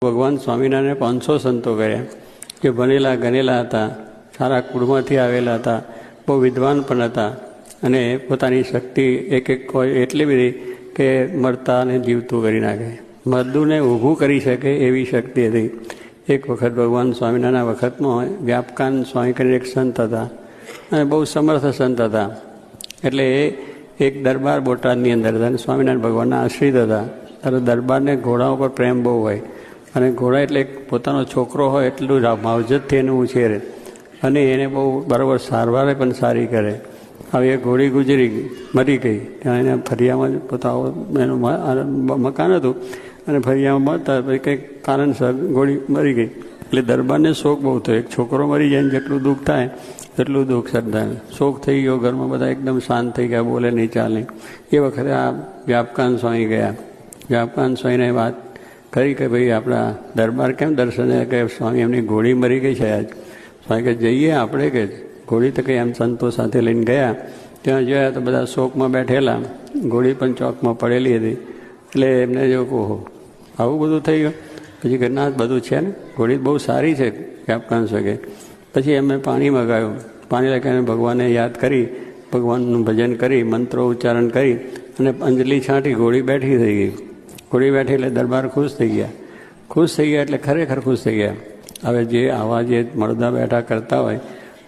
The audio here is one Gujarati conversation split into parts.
ભગવાન સ્વામિનારાયણે 500 સંતો કર્યા, જે ભણેલા ગણેલા હતા, સારા કુળમાંથી આવેલા હતા, બહુ વિદ્વાન પણ હતા અને પોતાની શક્તિ એક કોઈ એટલી બધી કે મરતા અને જીવતું કરી નાખે, મરદુને ઊભું કરી શકે એવી શક્તિ હતી. એક વખત ભગવાન સ્વામિનારાયણના વખતમાં વ્યાપકાન સ્વામી કરીને એક સંત હતા અને બહુ સમર્થ સંત હતા. એટલે એક દરબાર બોટાદની અંદર હતા અને સ્વામિનારાયણ ભગવાનના આશ્રિત હતા. ત્યારે દરબારને ઘોડા ઉપર પ્રેમ બહુ હોય અને ઘોડા એટલે પોતાનો છોકરો હોય એટલું માવજતથી એને ઉછેરે અને એને બહુ બરાબર સારવારે પણ સારી કરે. હવે એ ઘોડી મરી ગઈ. ત્યાં એને ફરિયામાં પોતાનું એનું મકાન હતું અને ફરિયામાં મળતા પછી કંઈક કારણસર ઘોડી મરી ગઈ. એટલે દરબારને શોક બહુ થયો. એક છોકરો મરી જાય ને જેટલું દુઃખ થાય એટલું દુઃખ શ્રદ્ધા. શોક થઈ ગયો, ઘરમાં બધા એકદમ શાંત થઈ ગયા, બોલે નહીં, ચાલે. એ વખતે આ વ્યાપકાન સ્વામી ગયા. વ્યાપકાન સ્વામીને વાત કરી કે ભાઈ આપણા દરબાર કેમ દર્શને કે સ્વામી એમની ઘોડી મરી ગઈ છે આજ. સ્વામી કે જઈએ આપણે કે ઘોડી તો કંઈ એમ સંતો સાથે લઈને ગયા. ત્યાં જોયા તો બધા શોકમાં બેઠેલા, ઘોડી પણ ચોકમાં પડેલી હતી. એટલે એમને જો કહો આવું બધું થઈ ગયું. પછી કે ના બધું છે ને, ઘોડી બહુ સારી છે વ્યાપકાન સ્વામી. પછી એમને પાણી મગાવ્યું. પાણી લગાવીને ભગવાનને યાદ કરી, ભગવાનનું ભજન કરી, મંત્રો ઉચ્ચારણ કરી અને અંજલિ છાંટી, ઘોડી બેઠી થઈ ગઈ. ઘોડી બેઠી એટલે દરબાર ખુશ થઈ ગયા. ખુશ થઈ ગયા એટલે ખરેખર ખુશ થઈ ગયા. હવે જે આવા જે મળદા બેઠા કરતા હોય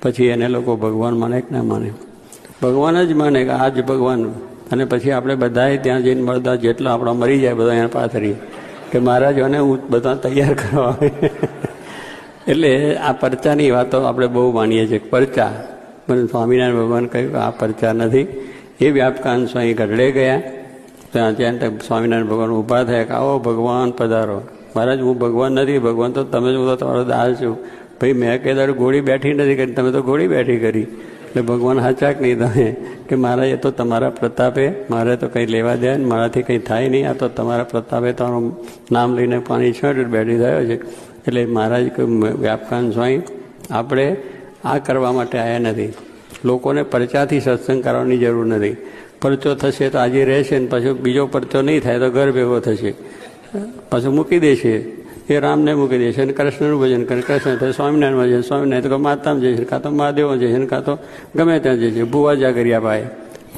પછી એને લોકો ભગવાન માને કે ના માને? ભગવાન જ માને કે આ જ ભગવાન. અને પછી આપણે બધાએ ત્યાં જઈને મળદા જેટલા આપણા મરી જાય બધા એને પાથરીએ કે મહારાજોને હું બધા તૈયાર કરવા આવે. એટલે આ પરચાની વાતો આપણે બહુ માનીએ છીએ. પરચા મને સ્વામિનારાયણ ભગવાન કહ્યું આ પરચા નથી. એ વ્યાપકાન સ્વામી ગઢડે ગયા. ત્યાં સ્વામિનારાયણ ભગવાન ઊભા થયા કે આવો ભગવાન પધારો. મહારાજ હું ભગવાન નથી, ભગવાન તો તમે હું તો તમારો દાસ છું. ભાઈ મેં કહેતા ઘોડી બેઠી નથી કરી, તમે તો ઘોડી બેઠી કરી. એટલે ભગવાન હાચાક નહીં તમે કે મારા એ તો તમારા પ્રતાપે, મારે તો કંઈ લેવા દે ને મારાથી કંઈ થાય નહીં, આ તો તમારા પ્રતાપે તમારું નામ લઈને પાણી છોડ બેઠી થયો છે. એટલે મહારાજ વ્યાપકાન સ્વામી આપણે આ કરવા માટે આવ્યા નથી. લોકોને પરચાથી સત્સંગ કરવાની જરૂર નથી. પરચો થશે તો આજે રહેશે ને પછી બીજો પરચો નહીં થાય તો ઘર ભેગો થશે, પાછું મૂકી દેશે. એ રામને મૂકી દેશે અને કૃષ્ણનું ભજન કરે, કૃષ્ણ થાય સ્વામિનારાયણ ભજન, સ્વામિનારાયણ તો માતામાં જશે, કાં તો મહાદેવમાં જશે, કાં તો ગમે ત્યાં જશે. ભુવા જાગરિયા ભાઈ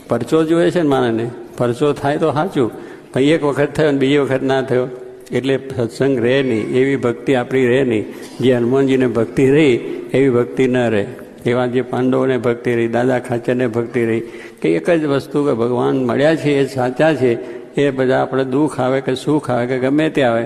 પરચો જોઈએ છે ને માણસને. પરચો થાય તો સાચું, પણ એક વખત થયો ને બીજી વખત ના થયો એટલે સત્સંગ રહે નહીં, એવી ભક્તિ આપણી રહે નહીં. જે હનુમાનજીને ભક્તિ રહી એવી ભક્તિ ન રહે. એવા જે પાંડવોને ભક્તિ રહી, દાદા ખાચરને ભક્તિ રહી કે એક જ વસ્તુ કે ભગવાન મળ્યા છે એ સાચા છે. એ બધા આપણે દુઃખ આવે કે સુખ આવે કે ગમે તે આવે